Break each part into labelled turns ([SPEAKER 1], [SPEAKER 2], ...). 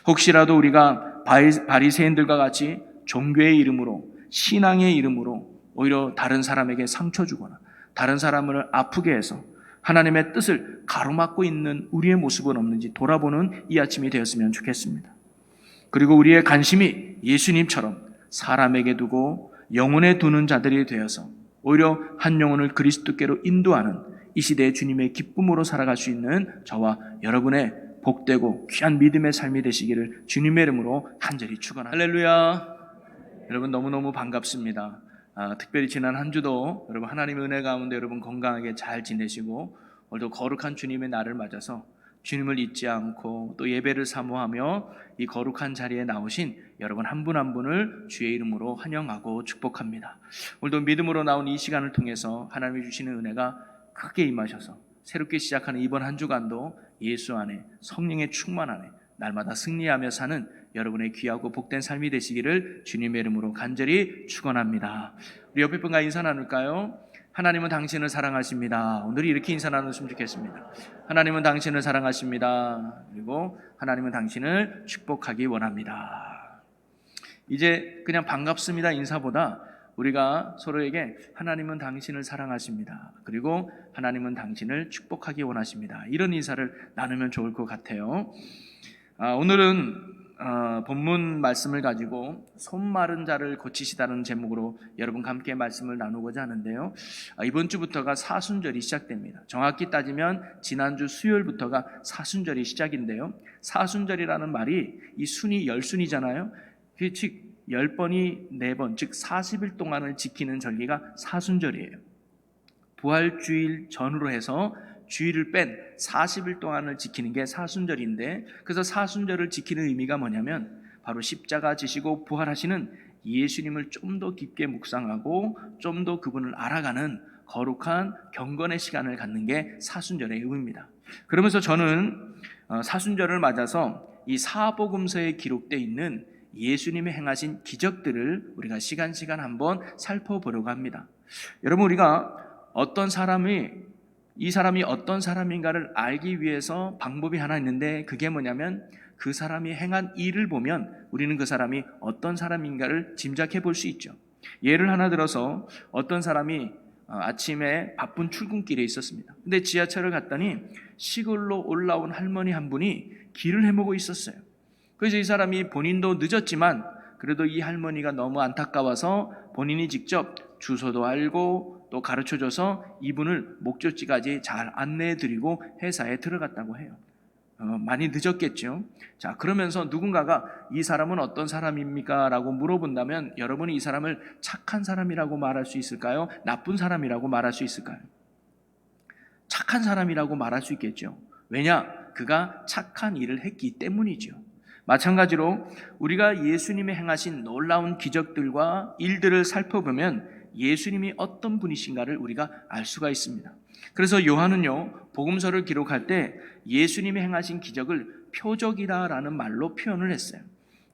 [SPEAKER 1] 혹시라도 우리가 바리새인들과 같이 종교의 이름으로, 신앙의 이름으로 오히려 다른 사람에게 상처 주거나 다른 사람을 아프게 해서 하나님의 뜻을 가로막고 있는 우리의 모습은 없는지 돌아보는 이 아침이 되었으면 좋겠습니다. 그리고 우리의 관심이 예수님처럼 사람에게 두고 영혼에 두는 자들이 되어서 오히려 한 영혼을 그리스도께로 인도하는 이 시대의 주님의 기쁨으로 살아갈 수 있는 저와 여러분의 복되고 귀한 믿음의 삶이 되시기를 주님의 이름으로 간절히 축원합니다. 할렐루야. 여러분 너무너무 반갑습니다. 특별히 지난 한 주도 여러분 하나님의 은혜 가운데 여러분 건강하게 잘 지내시고 오늘도 거룩한 주님의 날을 맞아서 주님을 잊지 않고 또 예배를 사모하며 이 거룩한 자리에 나오신 여러분 한 분 한 분을 주의 이름으로 환영하고 축복합니다. 오늘도 믿음으로 나온 이 시간을 통해서 하나님이 주시는 은혜가 크게 임하셔서 새롭게 시작하는 이번 한 주간도 예수 안에 성령의 충만 안에 날마다 승리하며 사는 여러분의 귀하고 복된 삶이 되시기를 주님의 이름으로 간절히 축원합니다. 우리 옆에 분과 인사 나눌까요? 하나님은 당신을 사랑하십니다. 오늘 이렇게 인사 나눴으면 좋겠습니다. 하나님은 당신을 사랑하십니다. 그리고 하나님은 당신을 축복하기 원합니다. 이제 그냥 반갑습니다 인사보다 우리가 서로에게 하나님은 당신을 사랑하십니다. 그리고 하나님은 당신을 축복하기 원하십니다. 이런 인사를 나누면 좋을 것 같아요. 오늘은 본문 말씀을 가지고 손 마른 자를 고치시다는 제목으로 여러분과 함께 말씀을 나누고자 하는데요. 이번 주부터가 사순절이 시작됩니다. 정확히 따지면 지난주 수요일부터가 사순절이 시작인데요. 사순절이라는 말이 이 순이 열순이잖아요. 즉 10번이 4번, 즉 40일 동안을 지키는 절기가 사순절이에요. 부활주일 전후로 해서 주일을 뺀 40일 동안을 지키는 게 사순절인데, 그래서 사순절을 지키는 의미가 뭐냐면 바로 십자가 지시고 부활하시는 예수님을 좀 더 깊게 묵상하고 좀 더 그분을 알아가는 거룩한 경건의 시간을 갖는 게 사순절의 의미입니다. 그러면서 저는 사순절을 맞아서 이 사복음서에 기록되어 있는 예수님이 행하신 기적들을 우리가 시간 한번 살펴보려고 합니다. 여러분, 우리가 이 사람이 어떤 사람인가를 알기 위해서 방법이 하나 있는데, 그게 뭐냐면 그 사람이 행한 일을 보면 우리는 그 사람이 어떤 사람인가를 짐작해 볼 수 있죠. 예를 하나 들어서 어떤 사람이 아침에 바쁜 출근길에 있었습니다. 근데 지하철을 갔더니 시골로 올라온 할머니 한 분이 길을 헤매고 있었어요. 그래서 이 사람이 본인도 늦었지만 그래도 이 할머니가 너무 안타까워서 본인이 직접 주소도 알고 또 가르쳐줘서 이분을 목적지까지 잘 안내해드리고 회사에 들어갔다고 해요. 많이 늦었겠죠. 자, 그러면서 누군가가 이 사람은 어떤 사람입니까? 라고 물어본다면 여러분이 이 사람을 착한 사람이라고 말할 수 있을까요? 나쁜 사람이라고 말할 수 있을까요? 착한 사람이라고 말할 수 있겠죠. 왜냐? 그가 착한 일을 했기 때문이죠. 마찬가지로 우리가 예수님이 행하신 놀라운 기적들과 일들을 살펴보면 예수님이 어떤 분이신가를 우리가 알 수가 있습니다. 그래서 요한은요, 복음서를 기록할 때 예수님이 행하신 기적을 표적이다라는 말로 표현을 했어요.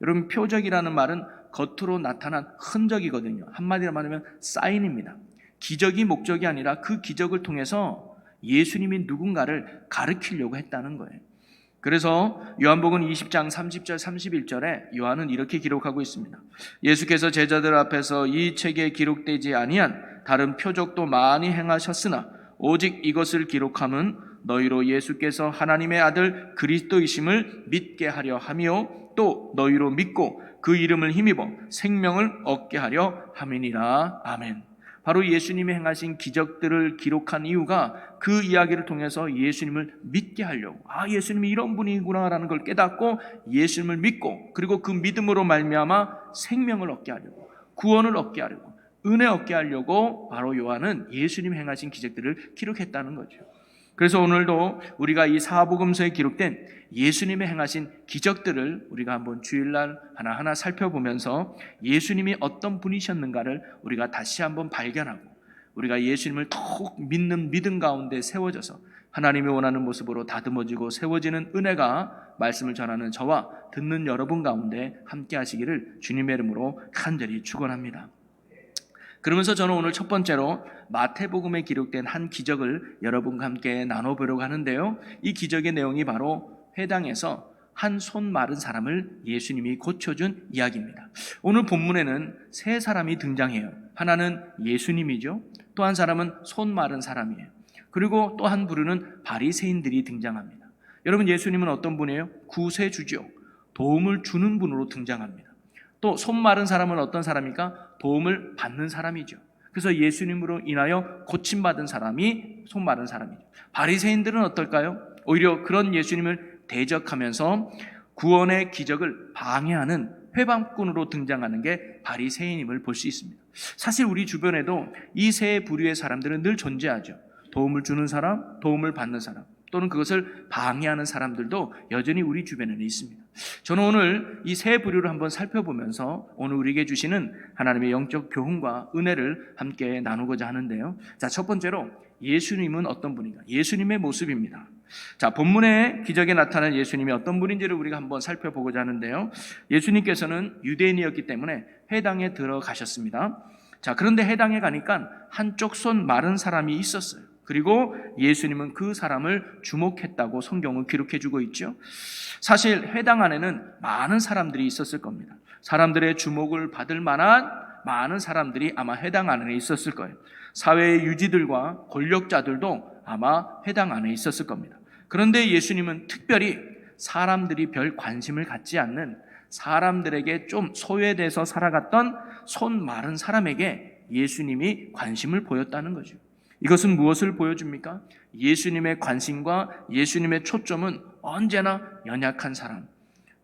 [SPEAKER 1] 여러분, 표적이라는 말은 겉으로 나타난 흔적이거든요. 한마디로 말하면 사인입니다. 기적이 목적이 아니라 그 기적을 통해서 예수님이 누군가를 가르치려고 했다는 거예요. 그래서 요한복음 20장 30절 31절에 요한은 이렇게 기록하고 있습니다. 예수께서 제자들 앞에서 이 책에 기록되지 아니한 다른 표적도 많이 행하셨으나 오직 이것을 기록함은 너희로 예수께서 하나님의 아들 그리스도이심을 믿게 하려 하며 또 너희로 믿고 그 이름을 힘입어 생명을 얻게 하려 함이니라. 아멘. 바로 예수님이 행하신 기적들을 기록한 이유가 그 이야기를 통해서 예수님을 믿게 하려고, 예수님이 이런 분이구나라는 걸 깨닫고 예수님을 믿고, 그리고 그 믿음으로 말미암아 생명을 얻게 하려고, 구원을 얻게 하려고, 은혜 얻게 하려고 바로 요한은 예수님이 행하신 기적들을 기록했다는 거죠. 그래서 오늘도 우리가 이 사복음서에 기록된 예수님이 행하신 기적들을 우리가 한번 주일날 하나하나 살펴보면서 예수님이 어떤 분이셨는가를 우리가 다시 한번 발견하고, 우리가 예수님을 더욱 믿는 믿음 가운데 세워져서 하나님이 원하는 모습으로 다듬어지고 세워지는 은혜가 말씀을 전하는 저와 듣는 여러분 가운데 함께 하시기를 주님의 이름으로 간절히 축원합니다. 그러면서 저는 오늘 첫 번째로 마태복음에 기록된 한 기적을 여러분과 함께 나눠보려고 하는데요. 이 기적의 내용이 바로 회당에서 한 손 마른 사람을 예수님이 고쳐준 이야기입니다. 오늘 본문에는 세 사람이 등장해요. 하나는 예수님이죠. 또 한 사람은 손 마른 사람이에요. 그리고 또 한 부류는 바리새인들이 등장합니다. 여러분, 예수님은 어떤 분이에요? 구세주죠. 도움을 주는 분으로 등장합니다. 또 손 마른 사람은 어떤 사람입니까? 도움을 받는 사람이죠. 그래서 예수님으로 인하여 고침받은 사람이 손 마른 사람이죠. 바리새인들은 어떨까요? 오히려 그런 예수님을 대적하면서 구원의 기적을 방해하는 회방꾼으로 등장하는 게 바리새인임을 볼 수 있습니다. 사실 우리 주변에도 이 세 부류의 사람들은 늘 존재하죠. 도움을 주는 사람, 도움을 받는 사람, 또는 그것을 방해하는 사람들도 여전히 우리 주변에는 있습니다. 저는 오늘 이 세 부류를 한번 살펴보면서 오늘 우리에게 주시는 하나님의 영적 교훈과 은혜를 함께 나누고자 하는데요. 자, 첫 번째로 예수님은 어떤 분인가? 예수님의 모습입니다. 자, 본문의 기적에 나타난 예수님이 어떤 분인지를 우리가 한번 살펴보고자 하는데요. 예수님께서는 유대인이었기 때문에 회당에 들어가셨습니다. 자, 그런데 회당에 가니까 한쪽 손 마른 사람이 있었어요. 그리고 예수님은 그 사람을 주목했다고 성경은 기록해주고 있죠. 사실 회당 안에는 많은 사람들이 있었을 겁니다. 사람들의 주목을 받을 만한 많은 사람들이 아마 회당 안에 있었을 거예요. 사회의 유지들과 권력자들도 아마 회당 안에 있었을 겁니다. 그런데 예수님은 특별히 사람들이 별 관심을 갖지 않는, 사람들에게 좀 소외돼서 살아갔던 손 마른 사람에게 예수님이 관심을 보였다는 거죠. 이것은 무엇을 보여줍니까? 예수님의 관심과 예수님의 초점은 언제나 연약한 사람,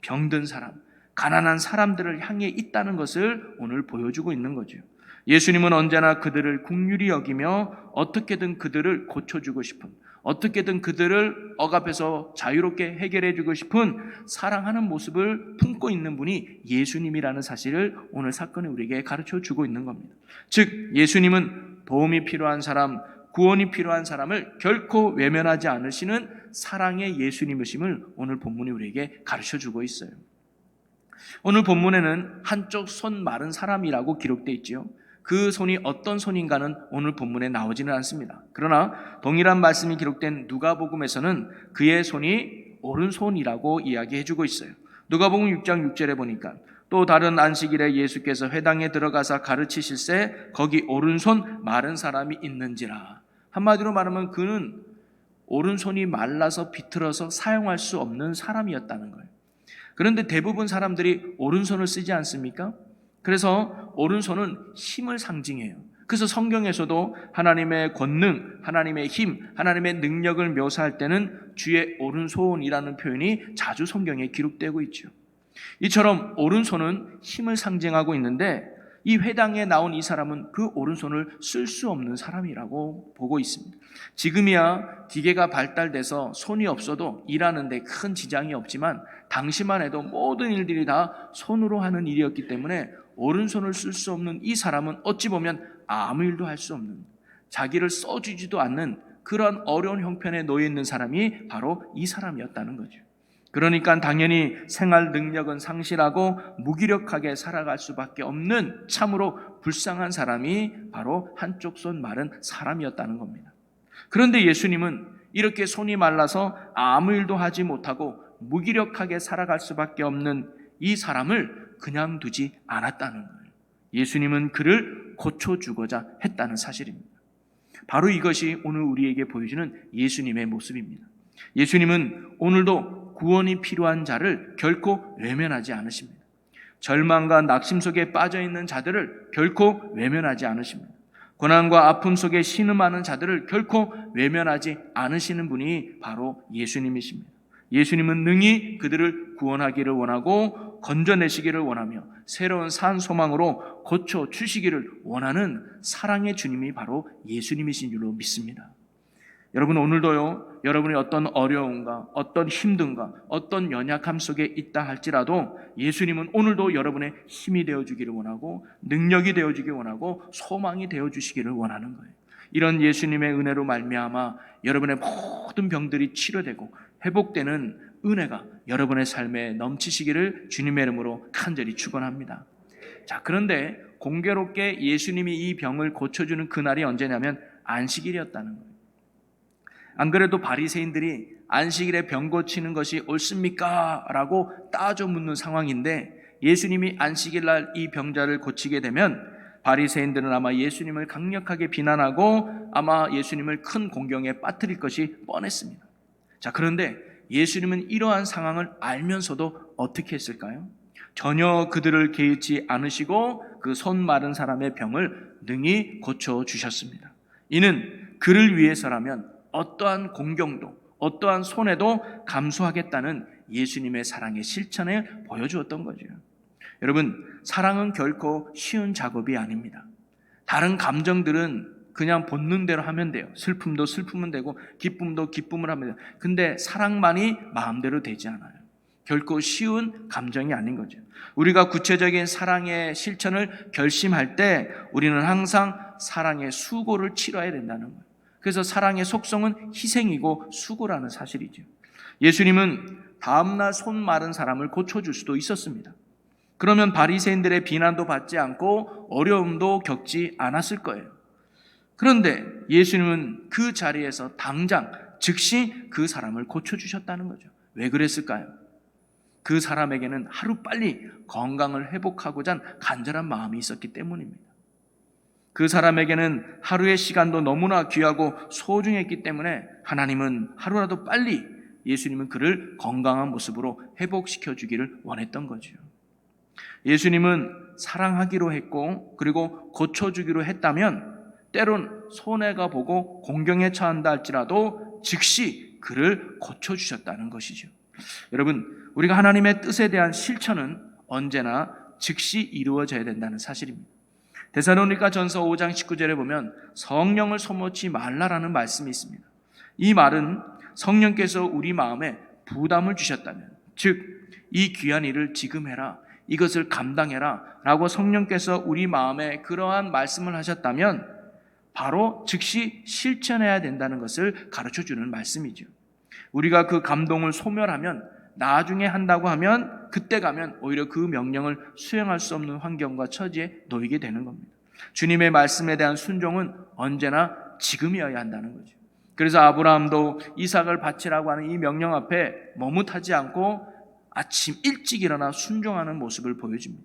[SPEAKER 1] 병든 사람, 가난한 사람들을 향해 있다는 것을 오늘 보여주고 있는 거죠. 예수님은 언제나 그들을 긍휼히 여기며 어떻게든 그들을 고쳐주고 싶은, 어떻게든 그들을 억압해서 자유롭게 해결해주고 싶은 사랑하는 모습을 품고 있는 분이 예수님이라는 사실을 오늘 사건이 우리에게 가르쳐주고 있는 겁니다. 즉, 예수님은 도움이 필요한 사람, 구원이 필요한 사람을 결코 외면하지 않으시는 사랑의 예수님이심을 오늘 본문이 우리에게 가르쳐주고 있어요. 오늘 본문에는 한쪽 손 마른 사람이라고 기록되어 있지요. 그 손이 어떤 손인가는 오늘 본문에 나오지는 않습니다. 그러나 동일한 말씀이 기록된 누가복음에서는 그의 손이 오른손이라고 이야기해주고 있어요. 누가복음 6장 6절에 보니까 또 다른 안식일에 예수께서 회당에 들어가서 가르치실새 거기 오른손 마른 사람이 있는지라. 한마디로 말하면 그는 오른손이 말라서 비틀어서 사용할 수 없는 사람이었다는 거예요. 그런데 대부분 사람들이 오른손을 쓰지 않습니까? 그래서 오른손은 힘을 상징해요. 그래서 성경에서도 하나님의 권능, 하나님의 힘, 하나님의 능력을 묘사할 때는 주의 오른손이라는 표현이 자주 성경에 기록되고 있죠. 이처럼 오른손은 힘을 상징하고 있는데 이 회당에 나온 이 사람은 그 오른손을 쓸 수 없는 사람이라고 보고 있습니다. 지금이야 기계가 발달돼서 손이 없어도 일하는 데 큰 지장이 없지만 당시만 해도 모든 일들이 다 손으로 하는 일이었기 때문에 오른손을 쓸 수 없는 이 사람은 어찌 보면 아무 일도 할 수 없는, 자기를 써주지도 않는 그런 어려운 형편에 놓여 있는 사람이 바로 이 사람이었다는 거죠. 그러니까 당연히 생활 능력은 상실하고 무기력하게 살아갈 수밖에 없는 참으로 불쌍한 사람이 바로 한쪽 손 마른 사람이었다는 겁니다. 그런데 예수님은 이렇게 손이 말라서 아무 일도 하지 못하고 무기력하게 살아갈 수밖에 없는 이 사람을 그냥 두지 않았다는 거예요. 예수님은 그를 고쳐주고자 했다는 사실입니다. 바로 이것이 오늘 우리에게 보여주는 예수님의 모습입니다. 예수님은 오늘도 구원이 필요한 자를 결코 외면하지 않으십니다. 절망과 낙심 속에 빠져있는 자들을 결코 외면하지 않으십니다. 고난과 아픔 속에 신음하는 자들을 결코 외면하지 않으시는 분이 바로 예수님이십니다. 예수님은 능히 그들을 구원하기를 원하고 건져내시기를 원하며 새로운 산 소망으로 고쳐주시기를 원하는 사랑의 주님이 바로 예수님이신 줄로 믿습니다. 여러분, 오늘도요, 여러분이 어떤 어려움과 어떤 힘든가 어떤 연약함 속에 있다 할지라도 예수님은 오늘도 여러분의 힘이 되어주기를 원하고 능력이 되어주기를 원하고 소망이 되어주시기를 원하는 거예요. 이런 예수님의 은혜로 말미암아 여러분의 모든 병들이 치료되고 회복되는 은혜가 여러분의 삶에 넘치시기를 주님의 이름으로 간절히 축원합니다. 자, 그런데 공교롭게 예수님이 이 병을 고쳐주는 그날이 언제냐면 안식일이었다는 거예요. 안 그래도 바리새인들이 안식일에 병 고치는 것이 옳습니까? 라고 따져 묻는 상황인데, 예수님이 안식일 날 이 병자를 고치게 되면 바리새인들은 아마 예수님을 강력하게 비난하고 아마 예수님을 큰 공경에 빠뜨릴 것이 뻔했습니다. 자, 그런데 예수님은 이러한 상황을 알면서도 어떻게 했을까요? 전혀 그들을 개의치 않으시고 그 손 마른 사람의 병을 능히 고쳐주셨습니다. 이는 그를 위해서라면 어떠한 공경도 어떠한 손해도 감수하겠다는 예수님의 사랑의 실천을 보여주었던 거죠. 여러분, 사랑은 결코 쉬운 작업이 아닙니다. 다른 감정들은 그냥 본능대로 하면 돼요. 슬픔도 슬픔은 되고 기쁨도 기쁨을 하면 돼요. 근데 사랑만이 마음대로 되지 않아요. 결코 쉬운 감정이 아닌 거죠. 우리가 구체적인 사랑의 실천을 결심할 때 우리는 항상 사랑의 수고를 치러야 된다는 거예요. 그래서 사랑의 속성은 희생이고 수고라는 사실이죠. 예수님은 다음날 손 마른 사람을 고쳐줄 수도 있었습니다. 그러면 바리새인들의 비난도 받지 않고 어려움도 겪지 않았을 거예요. 그런데 예수님은 그 자리에서 당장 즉시 그 사람을 고쳐주셨다는 거죠. 왜 그랬을까요? 그 사람에게는 하루빨리 건강을 회복하고자 한 간절한 마음이 있었기 때문입니다. 그 사람에게는 하루의 시간도 너무나 귀하고 소중했기 때문에 하나님은 하루라도 빨리 예수님은 그를 건강한 모습으로 회복시켜 주기를 원했던 거죠. 예수님은 사랑하기로 했고 그리고 고쳐주기로 했다면 때론 손해가 보고 공경에 처한다 할지라도 즉시 그를 고쳐주셨다는 것이죠. 여러분, 우리가 하나님의 뜻에 대한 실천은 언제나 즉시 이루어져야 된다는 사실입니다. 데살로니가 전서 5장 19절에 보면 성령을 소모치 말라라는 말씀이 있습니다. 이 말은 성령께서 우리 마음에 부담을 주셨다면, 즉 이 귀한 일을 지금 해라, 이것을 감당해라 라고 성령께서 우리 마음에 그러한 말씀을 하셨다면 바로 즉시 실천해야 된다는 것을 가르쳐주는 말씀이죠. 우리가 그 감동을 소멸하면 나중에 한다고 하면 그때 가면 오히려 그 명령을 수행할 수 없는 환경과 처지에 놓이게 되는 겁니다. 주님의 말씀에 대한 순종은 언제나 지금이어야 한다는 거죠. 그래서 아브라함도 이삭을 바치라고 하는 이 명령 앞에 머뭇하지 않고 아침 일찍 일어나 순종하는 모습을 보여줍니다.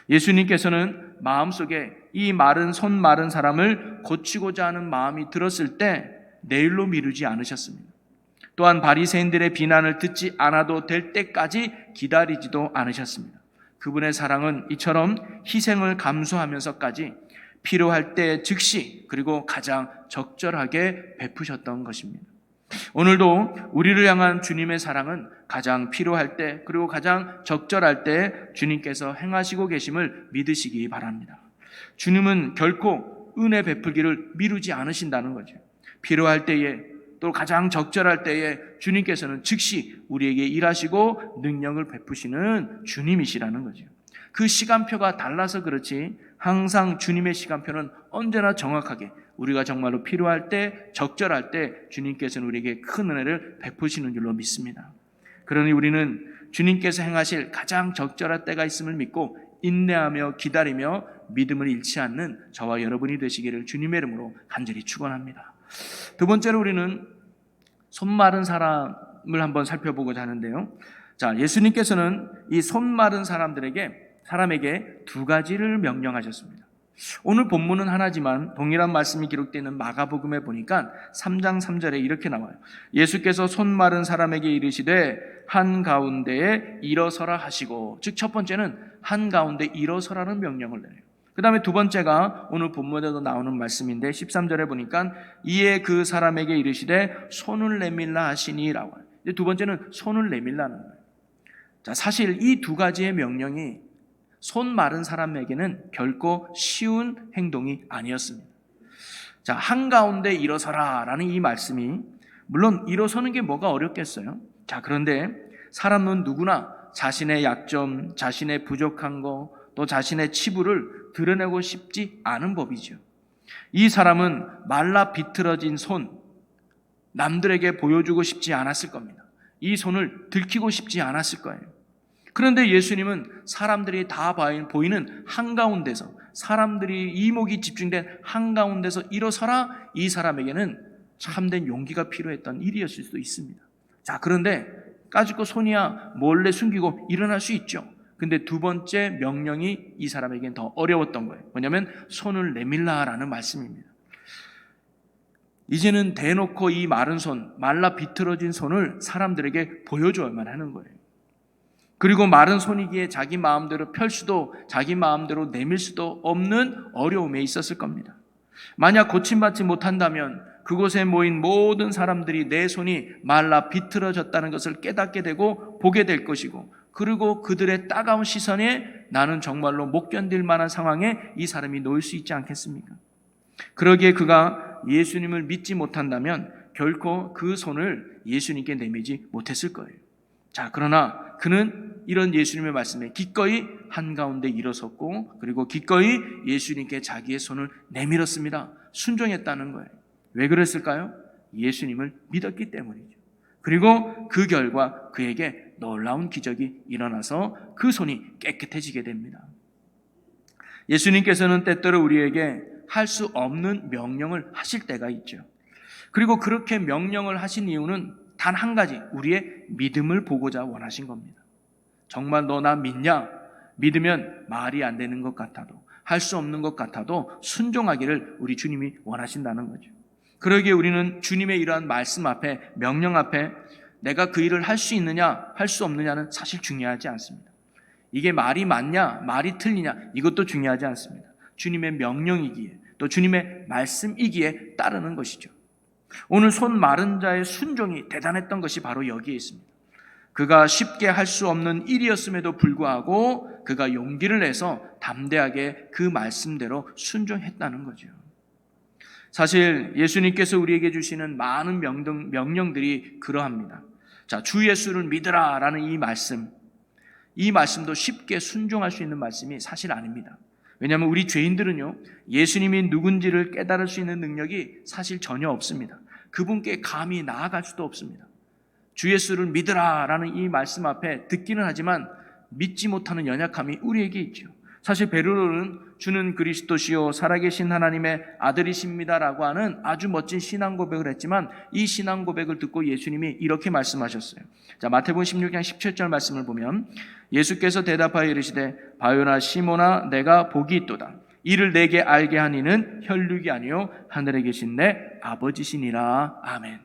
[SPEAKER 1] 예수님께서는 마음속에 이 손 마른 사람을 고치고자 하는 마음이 들었을 때 내일로 미루지 않으셨습니다. 또한 바리새인들의 비난을 듣지 않아도 될 때까지 기다리지도 않으셨습니다. 그분의 사랑은 이처럼 희생을 감수하면서까지 필요할 때 즉시 그리고 가장 적절하게 베푸셨던 것입니다. 오늘도 우리를 향한 주님의 사랑은 가장 필요할 때 그리고 가장 적절할 때 주님께서 행하시고 계심을 믿으시기 바랍니다. 주님은 결코 은혜 베풀기를 미루지 않으신다는 거죠. 필요할 때에 또 가장 적절할 때에 주님께서는 즉시 우리에게 일하시고 능력을 베푸시는 주님이시라는 거죠. 그 시간표가 달라서 그렇지 항상 주님의 시간표는 언제나 정확하게 우리가 정말로 필요할 때 적절할 때 주님께서는 우리에게 큰 은혜를 베푸시는 줄로 믿습니다. 그러니 우리는 주님께서 행하실 가장 적절한 때가 있음을 믿고 인내하며 기다리며 믿음을 잃지 않는 저와 여러분이 되시기를 주님의 이름으로 간절히 축원합니다. 두 번째로 우리는 손 마른 사람을 한번 살펴보고자 하는데요. 자, 예수님께서는 이 손 마른 사람에게 두 가지를 명령하셨습니다. 오늘 본문은 하나지만 동일한 말씀이 기록되어 있는 마가복음에 보니까 3장 3절에 이렇게 나와요. 예수께서 손 마른 사람에게 이르시되 한가운데에 일어서라 하시고, 즉 첫 번째는 한가운데 일어서라는 명령을 내려요. 그 다음에 두 번째가 오늘 본문에도 나오는 말씀인데 13절에 보니까 이에 그 사람에게 이르시되 손을 내밀라 하시니라고 해요. 두 번째는 손을 내밀라는 거예요. 자, 사실 이 두 가지의 명령이 손 마른 사람에게는 결코 쉬운 행동이 아니었습니다. 자, 한가운데 일어서라 라는 이 말씀이 물론 일어서는 게 뭐가 어렵겠어요. 자, 그런데 사람은 누구나 자신의 약점, 자신의 부족한 거, 또 자신의 치부를 드러내고 싶지 않은 법이죠. 이 사람은 말라 비틀어진 손, 남들에게 보여주고 싶지 않았을 겁니다. 이 손을 들키고 싶지 않았을 거예요. 그런데 예수님은 사람들이 다 보이는 한가운데서, 사람들이 이목이 집중된 한가운데서 일어서라, 이 사람에게는 참된 용기가 필요했던 일이었을 수도 있습니다. 자, 그런데 까짓거 손이야 몰래 숨기고 일어날 수 있죠. 근데 두 번째 명령이 이 사람에겐 더 어려웠던 거예요. 뭐냐면 손을 내밀라라는 말씀입니다. 이제는 대놓고 이 마른 손, 말라 비틀어진 손을 사람들에게 보여줘야만 하는 거예요. 그리고 마른 손이기에 자기 마음대로 펼 수도 자기 마음대로 내밀 수도 없는 어려움에 있었을 겁니다. 만약 고침받지 못한다면 그곳에 모인 모든 사람들이 내 손이 말라 비틀어졌다는 것을 깨닫게 되고 보게 될 것이고, 그리고 그들의 따가운 시선에 나는 정말로 못 견딜 만한 상황에 이 사람이 놓일 수 있지 않겠습니까? 그러기에 그가 예수님을 믿지 못한다면 결코 그 손을 예수님께 내밀지 못했을 거예요. 자, 그러나 그는 이런 예수님의 말씀에 기꺼이 한가운데 일어섰고, 그리고 기꺼이 예수님께 자기의 손을 내밀었습니다. 순종했다는 거예요. 왜 그랬을까요? 예수님을 믿었기 때문이죠. 그리고 그 결과 그에게 놀라운 기적이 일어나서 그 손이 깨끗해지게 됩니다. 예수님께서는 때때로 우리에게 할 수 없는 명령을 하실 때가 있죠. 그리고 그렇게 명령을 하신 이유는 단 한 가지, 우리의 믿음을 보고자 원하신 겁니다. 정말 너 나 믿냐? 믿으면 말이 안 되는 것 같아도, 할 수 없는 것 같아도 순종하기를 우리 주님이 원하신다는 거죠. 그러기에 우리는 주님의 이러한 말씀 앞에, 명령 앞에 내가 그 일을 할 수 있느냐 할 수 없느냐는 사실 중요하지 않습니다. 이게 말이 맞냐 말이 틀리냐 이것도 중요하지 않습니다. 주님의 명령이기에, 또 주님의 말씀이기에 따르는 것이죠. 오늘 손 마른 자의 순종이 대단했던 것이 바로 여기에 있습니다. 그가 쉽게 할 수 없는 일이었음에도 불구하고 그가 용기를 내서 담대하게 그 말씀대로 순종했다는 거죠. 사실 예수님께서 우리에게 주시는 많은 명령들이 그러합니다. 자, 주 예수를 믿으라 라는 이 말씀도 쉽게 순종할 수 있는 말씀이 사실 아닙니다. 왜냐하면 우리 죄인들은요, 예수님이 누군지를 깨달을 수 있는 능력이 사실 전혀 없습니다. 그분께 감히 나아갈 수도 없습니다. 주 예수를 믿으라 라는 이 말씀 앞에 듣기는 하지만 믿지 못하는 연약함이 우리에게 있죠. 사실 베드로는 주는 그리스도시요 살아계신 하나님의 아들이십니다라고 하는 아주 멋진 신앙 고백을 했지만, 이 신앙 고백을 듣고 예수님이 이렇게 말씀하셨어요. 자, 마태복음 16장 17절 말씀을 보면 예수께서 대답하여 이르시되 바요나 시몬아 내가 복이 있도다. 이를 내게 알게 하니는 혈육이 아니요 하늘에 계신 내 아버지시니라. 아멘.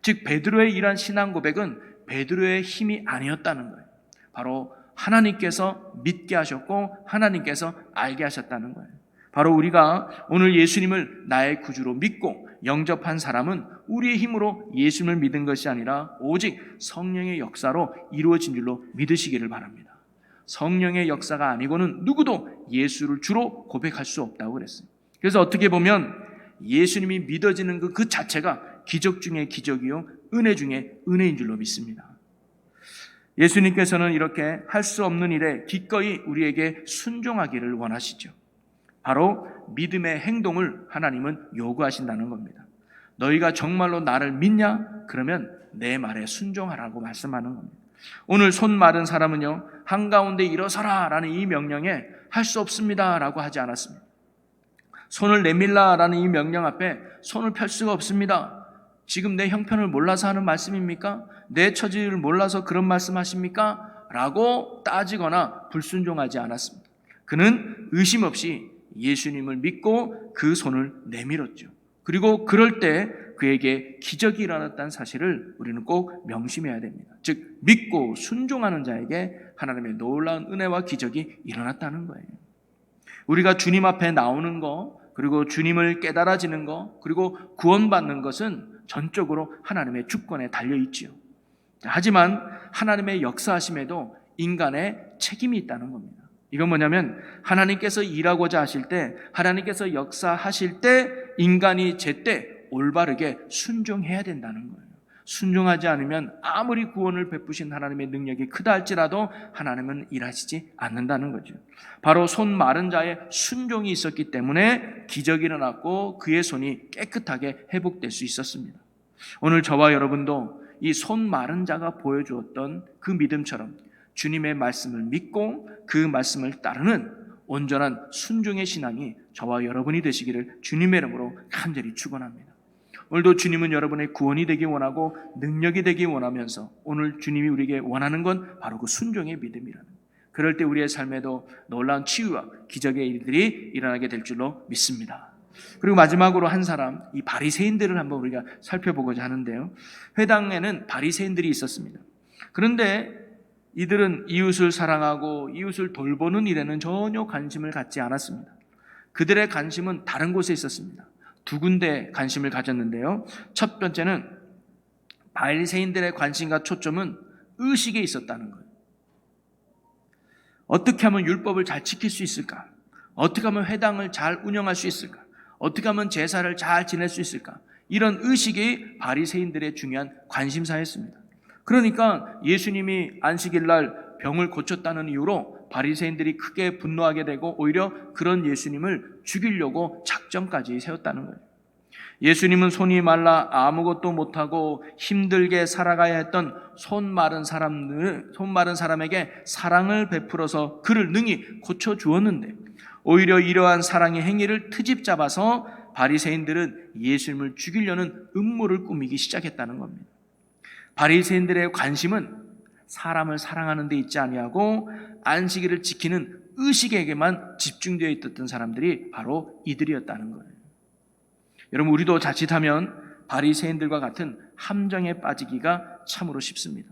[SPEAKER 1] 즉 베드로의 이러한 신앙 고백은 베드로의 힘이 아니었다는 거예요. 바로 하나님께서 믿게 하셨고 하나님께서 알게 하셨다는 거예요. 바로 우리가 오늘 예수님을 나의 구주로 믿고 영접한 사람은 우리의 힘으로 예수님을 믿은 것이 아니라 오직 성령의 역사로 이루어진 줄로 믿으시기를 바랍니다. 성령의 역사가 아니고는 누구도 예수를 주로 고백할 수 없다고 그랬어요. 그래서 어떻게 보면 예수님이 믿어지는 그 자체가 기적 중에 기적이요 은혜 중에 은혜인 줄로 믿습니다. 예수님께서는 이렇게 할 수 없는 일에 기꺼이 우리에게 순종하기를 원하시죠. 바로 믿음의 행동을 하나님은 요구하신다는 겁니다. 너희가 정말로 나를 믿냐? 그러면 내 말에 순종하라고 말씀하는 겁니다. 오늘 손 마른 사람은요, 한가운데 일어서라 라는 이 명령에 할 수 없습니다 라고 하지 않았습니다. 손을 내밀라 라는 이 명령 앞에 손을 펼 수가 없습니다. 지금 내 형편을 몰라서 하는 말씀입니까? 내 처지를 몰라서 그런 말씀하십니까? 라고 따지거나 불순종하지 않았습니다. 그는 의심 없이 예수님을 믿고 그 손을 내밀었죠. 그리고 그럴 때 그에게 기적이 일어났다는 사실을 우리는 꼭 명심해야 됩니다. 즉 믿고 순종하는 자에게 하나님의 놀라운 은혜와 기적이 일어났다는 거예요. 우리가 주님 앞에 나오는 거, 그리고 주님을 깨달아지는 거, 그리고 구원받는 것은 전적으로 하나님의 주권에 달려있지요. 하지만 하나님의 역사하심에도 인간의 책임이 있다는 겁니다. 이건 뭐냐면 하나님께서 일하고자 하실 때, 하나님께서 역사하실 때 인간이 제때 올바르게 순종해야 된다는 거예요. 순종하지 않으면 아무리 구원을 베푸신 하나님의 능력이 크다 할지라도 하나님은 일하시지 않는다는 거죠. 바로 손 마른 자의 순종이 있었기 때문에 기적이 일어났고 그의 손이 깨끗하게 회복될 수 있었습니다. 오늘 저와 여러분도 이 손 마른 자가 보여주었던 그 믿음처럼 주님의 말씀을 믿고 그 말씀을 따르는 온전한 순종의 신앙이 저와 여러분이 되시기를 주님의 이름으로 간절히 축원합니다. 오늘도 주님은 여러분의 구원이 되기 원하고 능력이 되기 원하면서 오늘 주님이 우리에게 원하는 건 바로 그 순종의 믿음이라는 거예요. 그럴 때 우리의 삶에도 놀라운 치유와 기적의 일들이 일어나게 될 줄로 믿습니다. 그리고 마지막으로 한 사람, 이 바리새인들을 한번 우리가 살펴보고자 하는데요. 회당에는 바리새인들이 있었습니다. 그런데 이들은 이웃을 사랑하고 이웃을 돌보는 일에는 전혀 관심을 갖지 않았습니다. 그들의 관심은 다른 곳에 있었습니다. 두 군데 관심을 가졌는데요. 첫 번째는 바리새인들의 관심과 초점은 의식에 있었다는 거예요. 어떻게 하면 율법을 잘 지킬 수 있을까? 어떻게 하면 회당을 잘 운영할 수 있을까? 어떻게 하면 제사를 잘 지낼 수 있을까? 이런 의식이 바리새인들의 중요한 관심사였습니다. 그러니까 예수님이 안식일 날 병을 고쳤다는 이유로 바리새인들이 크게 분노하게 되고 오히려 그런 예수님을 죽이려고 작전까지 세웠다는 거예요. 예수님은 손이 말라 아무것도 못하고 힘들게 살아가야 했던 손 마른 사람에게 사랑을 베풀어서 그를 능히 고쳐주었는데 오히려 이러한 사랑의 행위를 트집 잡아서 바리새인들은 예수님을 죽이려는 음모를 꾸미기 시작했다는 겁니다. 바리새인들의 관심은 사람을 사랑하는 데 있지 아니하고 안식일을 지키는 의식에게만 집중되어 있었던 사람들이 바로 이들이었다는 거예요. 여러분, 우리도 자칫하면 바리새인들과 같은 함정에 빠지기가 참으로 쉽습니다.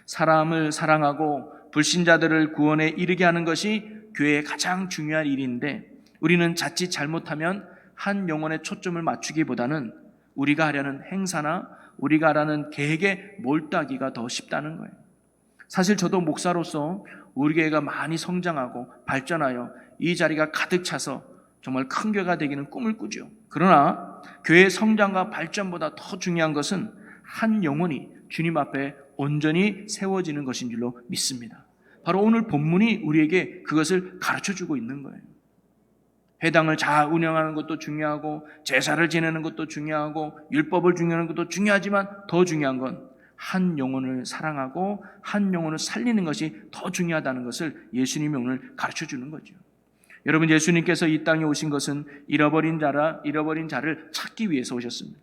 [SPEAKER 1] 사람을 사랑하고 불신자들을 구원에 이르게 하는 것이 교회의 가장 중요한 일인데 우리는 자칫 잘못하면 한 영혼에 초점을 맞추기보다는 우리가 하려는 행사나 우리가 하라는 계획에 몰두하기가 더 쉽다는 거예요. 사실 저도 목사로서 우리 교회가 많이 성장하고 발전하여 이 자리가 가득 차서 정말 큰 교회가 되기는 꿈을 꾸죠. 그러나 교회의 성장과 발전보다 더 중요한 것은 한 영혼이 주님 앞에 온전히 세워지는 것인 줄로 믿습니다. 바로 오늘 본문이 우리에게 그것을 가르쳐주고 있는 거예요. 회당을 잘 운영하는 것도 중요하고 제사를 지내는 것도 중요하고 율법을 중요하는 것도 중요하지만 더 중요한 건 한 영혼을 사랑하고 한 영혼을 살리는 것이 더 중요하다는 것을 예수님이 오늘 가르쳐주는 거죠. 여러분, 예수님께서 이 땅에 오신 것은 잃어버린 자를 찾기 위해서 오셨습니다.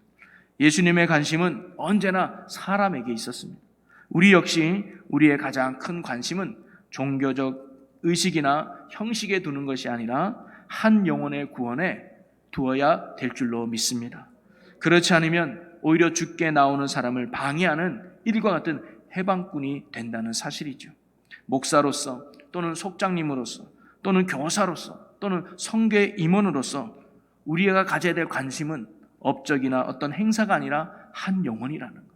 [SPEAKER 1] 예수님의 관심은 언제나 사람에게 있었습니다. 우리 역시 우리의 가장 큰 관심은 종교적 의식이나 형식에 두는 것이 아니라 한 영혼의 구원에 두어야 될 줄로 믿습니다. 그렇지 않으면 오히려 죽게 나오는 사람을 방해하는 일과 같은 해방꾼이 된다는 사실이죠. 목사로서 또는 속장님으로서 또는 교사로서 또는 성교의 임원으로서 우리가 가져야 될 관심은 업적이나 어떤 행사가 아니라 한 영혼이라는 거예요.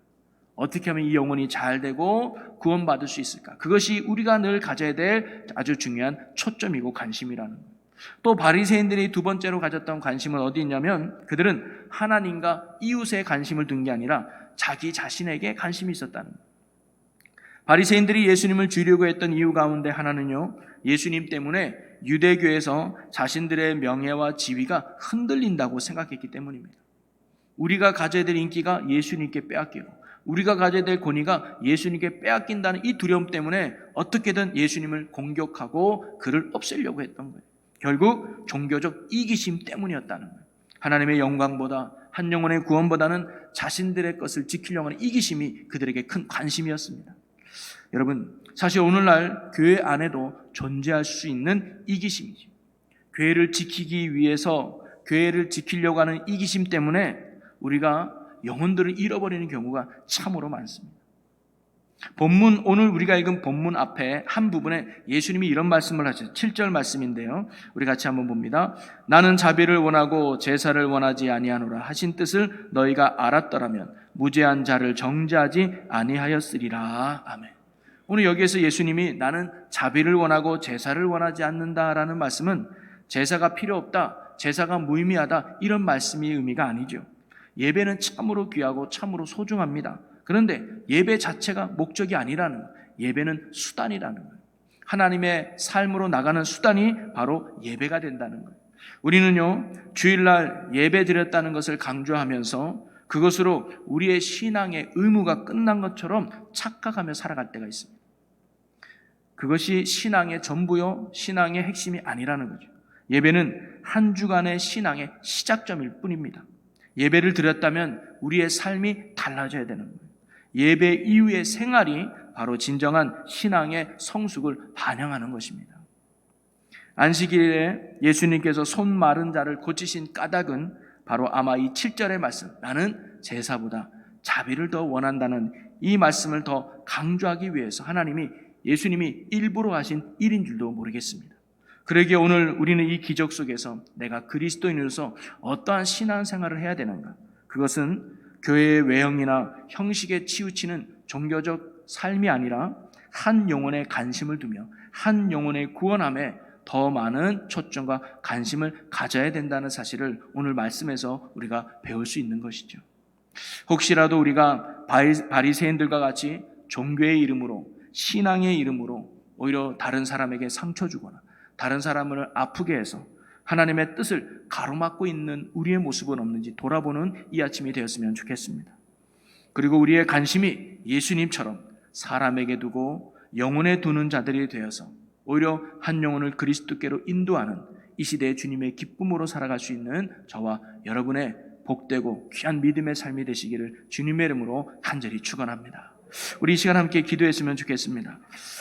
[SPEAKER 1] 어떻게 하면 이 영혼이 잘 되고 구원받을 수 있을까? 그것이 우리가 늘 가져야 될 아주 중요한 초점이고 관심이라는 거예요. 또 바리새인들이 두 번째로 가졌던 관심은 어디 있냐면 그들은 하나님과 이웃에 관심을 둔 게 아니라 자기 자신에게 관심이 있었다는 거예요. 바리새인들이 예수님을 죽이려고 했던 이유 가운데 하나는요, 예수님 때문에 유대교에서 자신들의 명예와 지위가 흔들린다고 생각했기 때문입니다. 우리가 가져야 될 인기가 예수님께 빼앗기고 우리가 가져야 될 권위가 예수님께 빼앗긴다는 이 두려움 때문에 어떻게든 예수님을 공격하고 그를 없애려고 했던 거예요. 결국 종교적 이기심 때문이었다는 거예요. 하나님의 영광보다 한 영혼의 구원보다는 자신들의 것을 지키려고 하는 이기심이 그들에게 큰 관심이었습니다. 여러분, 사실 오늘날 교회 안에도 존재할 수 있는 이기심이죠. 교회를 지키기 위해서 교회를 지키려고 하는 이기심 때문에 우리가 영혼들을 잃어버리는 경우가 참으로 많습니다. 오늘 우리가 읽은 본문 앞에 한 부분에 예수님이 이런 말씀을 하셨어요. 7절 말씀인데요. 우리 같이 한번 봅니다. 나는 자비를 원하고 제사를 원하지 아니하노라 하신 뜻을 너희가 알았더라면 무죄한 자를 정죄하지 아니하였으리라. 아멘. 오늘 여기에서 예수님이 나는 자비를 원하고 제사를 원하지 않는다라는 말씀은 제사가 필요 없다, 제사가 무의미하다 이런 말씀의 의미가 아니죠. 예배는 참으로 귀하고 참으로 소중합니다. 그런데 예배 자체가 목적이 아니라는 거예요. 예배는 수단이라는 거예요. 하나님의 삶으로 나가는 수단이 바로 예배가 된다는 거예요. 우리는요, 주일날 예배 드렸다는 것을 강조하면서 그것으로 우리의 신앙의 의무가 끝난 것처럼 착각하며 살아갈 때가 있습니다. 그것이 신앙의 전부요, 신앙의 핵심이 아니라는 거죠. 예배는 한 주간의 신앙의 시작점일 뿐입니다. 예배를 드렸다면 우리의 삶이 달라져야 되는 거예요. 예배 이후의 생활이 바로 진정한 신앙의 성숙을 반영하는 것입니다. 안식일에 예수님께서 손 마른 자를 고치신 까닭은 바로 아마 이 7절의 말씀, 나는 제사보다 자비를 더 원한다는 이 말씀을 더 강조하기 위해서 예수님이 일부러 하신 일인 줄도 모르겠습니다. 그러기에 오늘 우리는 이 기적 속에서 내가 그리스도인으로서 어떠한 신앙생활을 해야 되는가? 그것은 교회의 외형이나 형식에 치우치는 종교적 삶이 아니라 한 영혼의 관심을 두며 한 영혼의 구원함에 더 많은 초점과 관심을 가져야 된다는 사실을 오늘 말씀에서 우리가 배울 수 있는 것이죠. 혹시라도 우리가 바리새인들과 같이 종교의 이름으로, 신앙의 이름으로 오히려 다른 사람에게 상처 주거나 다른 사람을 아프게 해서 하나님의 뜻을 가로막고 있는 우리의 모습은 없는지 돌아보는 이 아침이 되었으면 좋겠습니다. 그리고 우리의 관심이 예수님처럼 사람에게 두고 영혼에 두는 자들이 되어서 오히려 한 영혼을 그리스도께로 인도하는 이 시대의 주님의 기쁨으로 살아갈 수 있는 저와 여러분의 복되고 귀한 믿음의 삶이 되시기를 주님의 이름으로 간절히 축원합니다. 우리 이 시간 함께 기도했으면 좋겠습니다.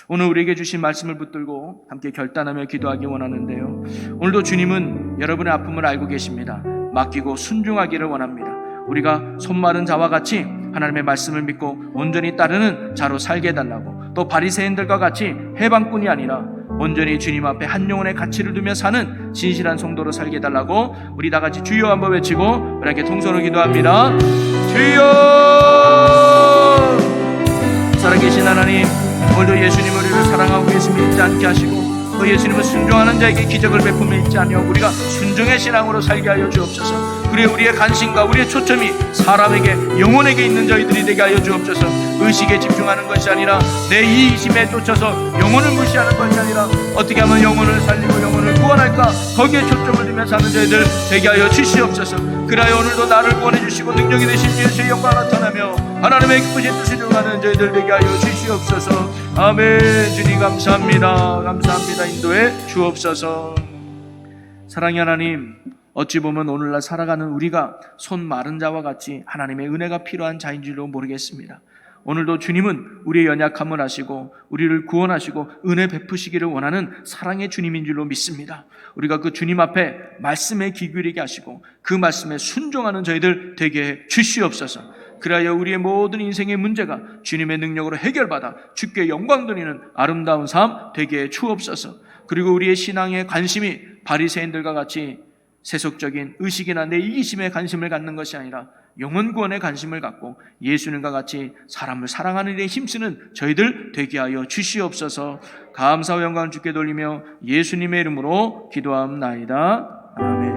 [SPEAKER 1] 오늘 우리에게 주신 말씀을 붙들고 함께 결단하며 기도하기 원하는데요, 오늘도 주님은 여러분의 아픔을 알고 계십니다. 맡기고 순종하기를 원합니다. 우리가 손 마른 자와 같이 하나님의 말씀을 믿고 온전히 따르는 자로 살게 해달라고, 또 바리새인들과 같이 해방꾼이 아니라 온전히 주님 앞에 한 영혼의 가치를 두며 사는 진실한 성도로 살게 해달라고 우리 다 같이 주여 한번 외치고 우리에게 통성으로 기도합니다. 주여! 살아계신 하나님, 오늘도 예수님 우리를 사랑하고 계심을 잊지 않게 하시고 또 예수님을 순종하는 자에게 기적을 베품을 잊지 아니하고 우리가 순종의 신앙으로 살게 하여 주옵소서. 그리고 우리의 관심과 우리의 초점이 사람에게, 영혼에게 있는 저희들이 되게 하여 주옵소서. 의식에 집중하는 것이 아니라 내 이익심에 쫓아서 영혼을 무시하는 것이 아니라 어떻게 하면 영혼을 살리고 영혼을 구원할까, 거기에 초점을 두며 사는 저희들 되게 하여 주시옵소서. 그래야 오늘도 나를 구원해 주시고 능력이 되신 예수의 영광 나타나며 하나님의 기쁘신 뜻을 이루어가는 저희들 되게 하여 주시옵소서. 아멘. 주님 감사합니다. 감사합니다. 인도해 주옵소서. 사랑의 하나님, 어찌 보면 오늘날 살아가는 우리가 손 마른 자와 같이 하나님의 은혜가 필요한 자인 줄로 모르겠습니다. 오늘도 주님은 우리의 연약함을 아시고 우리를 구원하시고 은혜 베푸시기를 원하는 사랑의 주님인 줄로 믿습니다. 우리가 그 주님 앞에 말씀에 귀 기울이게 하시고 그 말씀에 순종하는 저희들 되게 해 주시옵소서. 그래야 우리의 모든 인생의 문제가 주님의 능력으로 해결받아 주께 영광 돌리는 아름다운 삶 되게 해 주옵소서. 그리고 우리의 신앙의 관심이 바리새인들과 같이 세속적인 의식이나 내 이기심에 관심을 갖는 것이 아니라 영혼 구원에 관심을 갖고 예수님과 같이 사람을 사랑하는 일에 힘쓰는 저희들 되게 하여 주시옵소서. 감사와 영광을 주께 돌리며 예수님의 이름으로 기도합나이다. 아멘.